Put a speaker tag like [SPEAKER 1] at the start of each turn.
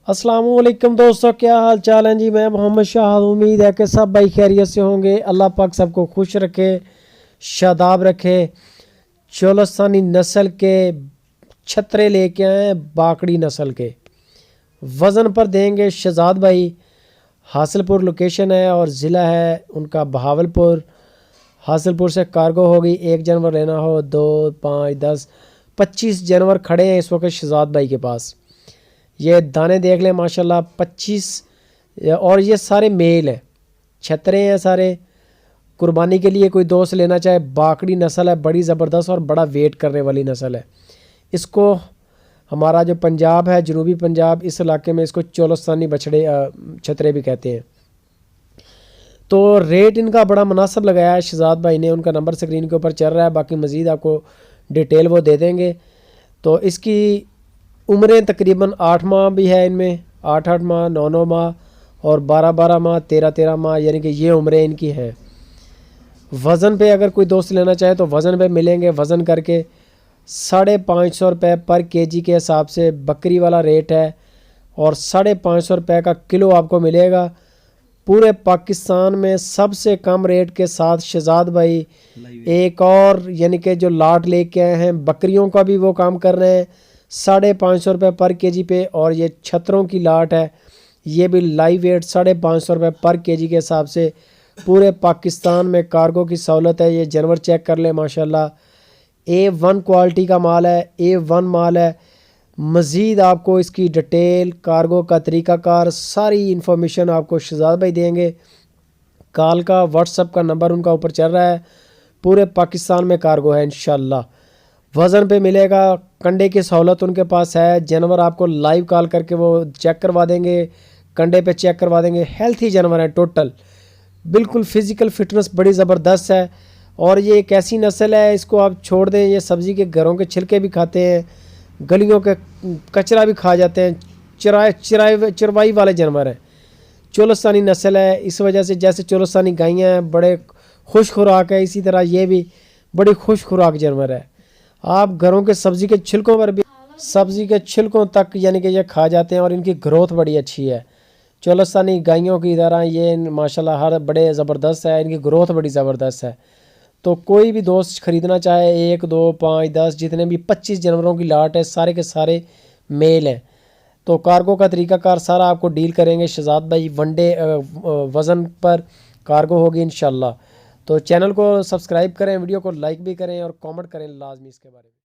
[SPEAKER 1] अस्सलाम वालेकुम दोस्तों, क्या हाल चाल है जी। मैं मोहम्मद शाह, उम्मीद है कि सब भाई खैरियत से होंगे। अल्लाह पाक सबको खुश रखे, शादाब रखे। चोलस्तानी नस्ल के छतरे लेके आए हैं, बाकड़ी नस्ल के। वज़न पर देंगे शहजाद भाई। हासिलपुर लोकेशन है और ज़िला है उनका बहावलपुर। हासिलपुर से कार्गो होगी। 1 जानवर लेना हो 2, 5, 10, 25 जानवर खड़े हैं इस वक्त शहजाद भाई के पास। ये दाने देख लें माशाल्लाह 25, और ये सारे मेल हैं, छतरे हैं सारे। कुर्बानी के लिए कोई दोस्त लेना चाहे, बाकड़ी नस्ल है, बड़ी ज़बरदस्त और बड़ा वेट करने वाली नस्ल है। इसको हमारा जो पंजाब है, जनूबी पंजाब, इस इलाके में इसको चोलस्तानी बछड़े छतरे भी कहते हैं। तो रेट इनका बड़ा मुनासिब लगाया है शहजाद भाई ने। उनका नंबर स्क्रीन के ऊपर चल रहा है, बाकी मज़ीद आपको डिटेल वो दे देंगे। तो इसकी उम्रें तकरीबन 8 माह भी है इनमें, 8 माह, 9 माह और 12 माह, 13 माह, यानी कि ये उम्रें इनकी हैं। वज़न पे अगर कोई दोस्त लेना चाहे तो वज़न पे मिलेंगे। वज़न करके 550 रुपये पर केजी के हिसाब से बकरी वाला रेट है, और 550 रुपये का किलो आपको मिलेगा। पूरे पाकिस्तान में सबसे कम रेट के साथ शहजाद भाई एक और यानी कि जो लाट लेके आए हैं बकरियों का भी वो काम कर रहे हैं 550 रुपये पर केजी पे। और ये छतरों की लाट है, ये भी लाइव वेट 550 रुपये पर केजी के हिसाब से पूरे पाकिस्तान में कार्गो की सहूलत है। ये जानवर चेक कर ले माशाल्लाह, A1 क्वालिटी का माल है, A1 माल है। मज़ीद आपको इसकी डिटेल, कार्गो का तरीक़ाकार, सारी इन्फॉर्मेशन आपको शहजाद भाई देंगे। कॉल का, व्हाट्सअप का नंबर उनका ऊपर चल रहा है। पूरे पाकिस्तान में कार्गो है इंशाल्लाह। वज़न पे मिलेगा, कंडे की सहूलत उनके पास है। जानवर आपको लाइव कॉल करके वो चेक करवा देंगे, कंडे पे चेक करवा देंगे। हेल्थी जानवर है टोटल, बिल्कुल फ़िज़िकल फ़िटनेस बड़ी ज़बरदस्त है। और ये एक ऐसी नस्ल है, इसको आप छोड़ दें, ये सब्ज़ी के घरों के छिलके भी खाते हैं, गलियों के कचरा भी खा जाते हैं। चरवाई वाले जानवर हैं, चोलस्तानी नस्ल है। इस वजह से जैसे चोलस्तानी गायें हैं बड़े खुश खुराक है, इसी तरह ये भी बड़ी खुश खुराक जानवर है। आप घरों के सब्ज़ी के छिलकों पर भी, सब्ज़ी के छिलकों तक यानी कि ये खा जाते हैं, और इनकी ग्रोथ बड़ी अच्छी है। चोलस्तानी गायों की तरह ये माशाल्लाह हर बड़े ज़बरदस्त है, इनकी ग्रोथ बड़ी ज़बरदस्त है। तो कोई भी दोस्त ख़रीदना चाहे 1, 2, 5, 10, जितने भी 25 जानवरों की लाट है, सारे के सारे मेल हैं। तो कार्गो का तरीक़ाकार सारा आपको डील करेंगे शहजाद भाई। वनडे वज़न पर कार्गो होगी इंशाल्लाह। तो चैनल को सब्सक्राइब करें, वीडियो को लाइक भी करें और कमेंट करें लाजमी इसके बारे में।